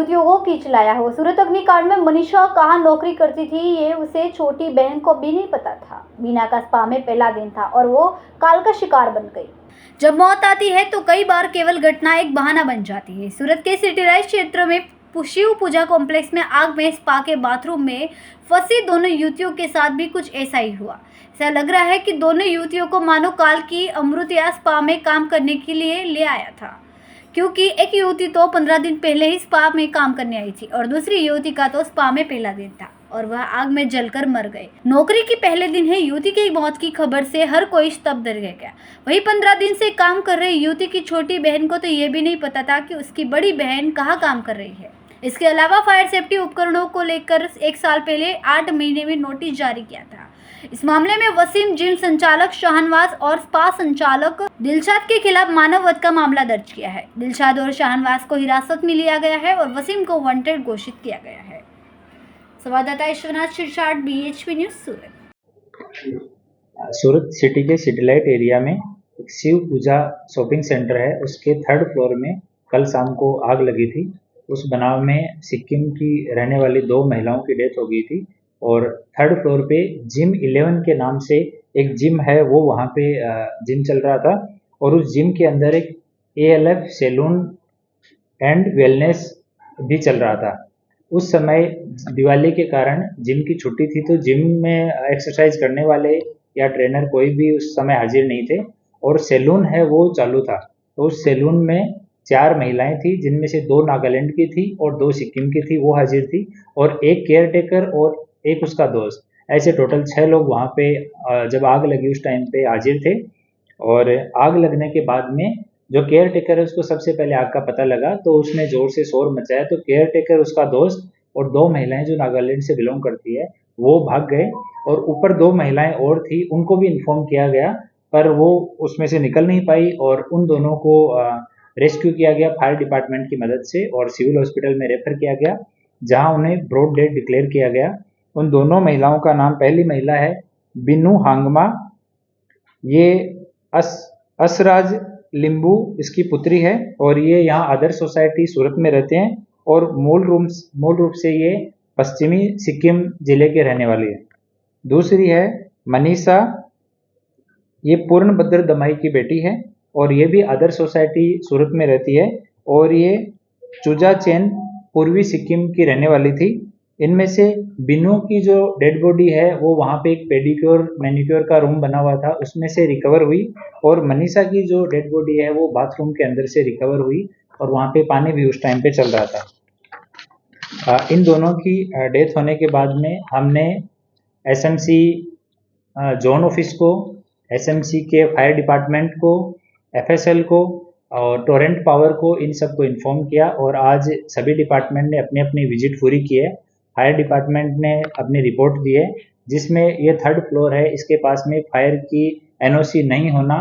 युवतियों को खींच लाया है। सूरत अग्निकांड में मनीषा कहाँ नौकरी करती थी ये उसे छोटी बहन को भी नहीं पता था। बीना का स्पा में पहला दिन था और वो काल का शिकार बन गई। जब मौत आती है तो कई बार केवल घटना एक बहाना बन जाती है। सूरत के सिटीराइज क्षेत्र में शिव पूजा कॉम्प्लेक्स में आग में स्पा के बाथरूम में फंसी दोनों युवतियों के साथ भी कुछ ऐसा ही हुआ। ऐसा लग रहा है कि दोनों युवतियों को मानो काल की अमृत या स्पा में काम करने के लिए ले आया था, क्योंकि एक युवती तो 15 दिन पहले ही स्पा में काम करने आई थी और दूसरी युवती का तो स्पा में पहला दिन था और वह आग में जलकर मर गए। नौकरी के पहले दिन है युवती की मौत की खबर से हर कोई स्तब्ध रह गया। वही 15 दिन से काम कर रही युवती की छोटी बहन को तो ये भी नहीं पता था कि उसकी बड़ी बहन कहाँ काम कर रही है। इसके अलावा फायर सेफ्टी उपकरणों को लेकर 1 साल पहले 8 महीने में नोटिस जारी किया था। इस मामले में वसीम, जिम संचालक शाहनवाज और स्पा संचालक दिलशाद के खिलाफ मानव वध का मामला दर्ज किया है। दिलशाद और शाहनवाज को हिरासत में लिया गया है और वसीम को वांटेड घोषित किया गया है। संवाददाता ईश्वरनाथ शिरसाट, BHP न्यूज, सूरत। सूरत सिटी के सिटीलाइट एरिया में एक शिव पूजा शॉपिंग सेंटर है, उसके 3rd फ्लोर में कल शाम को आग लगी थी। उस बनाव में सिक्किम की रहने वाली 2 महिलाओं की डेथ हो गई थी और 3rd फ्लोर पे जिम 11 के नाम से एक जिम है, वो वहाँ पे जिम चल रहा था और उस जिम के अंदर एक ALF सैलून एंड वेलनेस भी चल रहा था। उस समय दिवाली के कारण जिम की छुट्टी थी, तो जिम में एक्सरसाइज करने वाले या ट्रेनर कोई भी उस समय हाजिर नहीं थे और सैलून है वो चालू था। तो उस सैलून में 4 महिलाएं थी, जिनमें से 2 नागालैंड की थी और 2 सिक्किम की थी, वो हाजिर थी और एक केयरटेकर और एक उसका दोस्त, ऐसे टोटल 6 लोग वहाँ पे जब आग लगी उस टाइम पे हाजिर थे। और आग लगने के बाद में जो केयरटेकर है उसको सबसे पहले आग का पता लगा, तो उसने जोर से शोर मचाया, तो केयरटेकर, उसका दोस्त और 2 महिलाएं जो नागालैंड से बिलोंग करती है वो भाग गए और ऊपर 2 महिलाएं और थी, उनको भी इन्फॉर्म किया गया पर वो उसमें से निकल नहीं पाई और उन दोनों को रेस्क्यू किया गया फायर डिपार्टमेंट की मदद से और सिविल हॉस्पिटल में रेफर किया गया, जहां उन्हें ब्रॉड डेड डिक्लेयर किया गया। उन दोनों महिलाओं का नाम, पहली महिला है बिन्नू हांगमा, ये असराज लिंबू इसकी पुत्री है और ये यहाँ आदर्श सोसाइटी सूरत में रहते हैं और मूल रूप से ये पश्चिमी सिक्किम जिले के रहने वाली है। दूसरी है मनीषा, ये पूर्णभद्र दमाई की बेटी है और ये भी आदर्श सोसाइटी सूरत में रहती है और ये चुजा चैन पूर्वी सिक्किम की रहने वाली थी। इनमें से बिन्नू की जो डेड बॉडी है वो वहाँ पे एक पेडिक्योर मैनिक्योर का रूम बना हुआ था, उसमें से रिकवर हुई और मनीषा की जो डेड बॉडी है वो बाथरूम के अंदर से रिकवर हुई और वहाँ पे पानी भी उस टाइम पे चल रहा था। इन दोनों की डेथ होने के बाद में हमने SMC जोन ऑफिस को, SMC के फायर डिपार्टमेंट को, FSL को और टोरेंट पावर को, इन सबको इन्फॉर्म किया और आज सभी डिपार्टमेंट ने अपनी अपनी विजिट पूरी की है। फायर डिपार्टमेंट ने अपनी रिपोर्ट दी है जिसमें ये 3rd फ्लोर है, इसके पास में फायर की NOC नहीं होना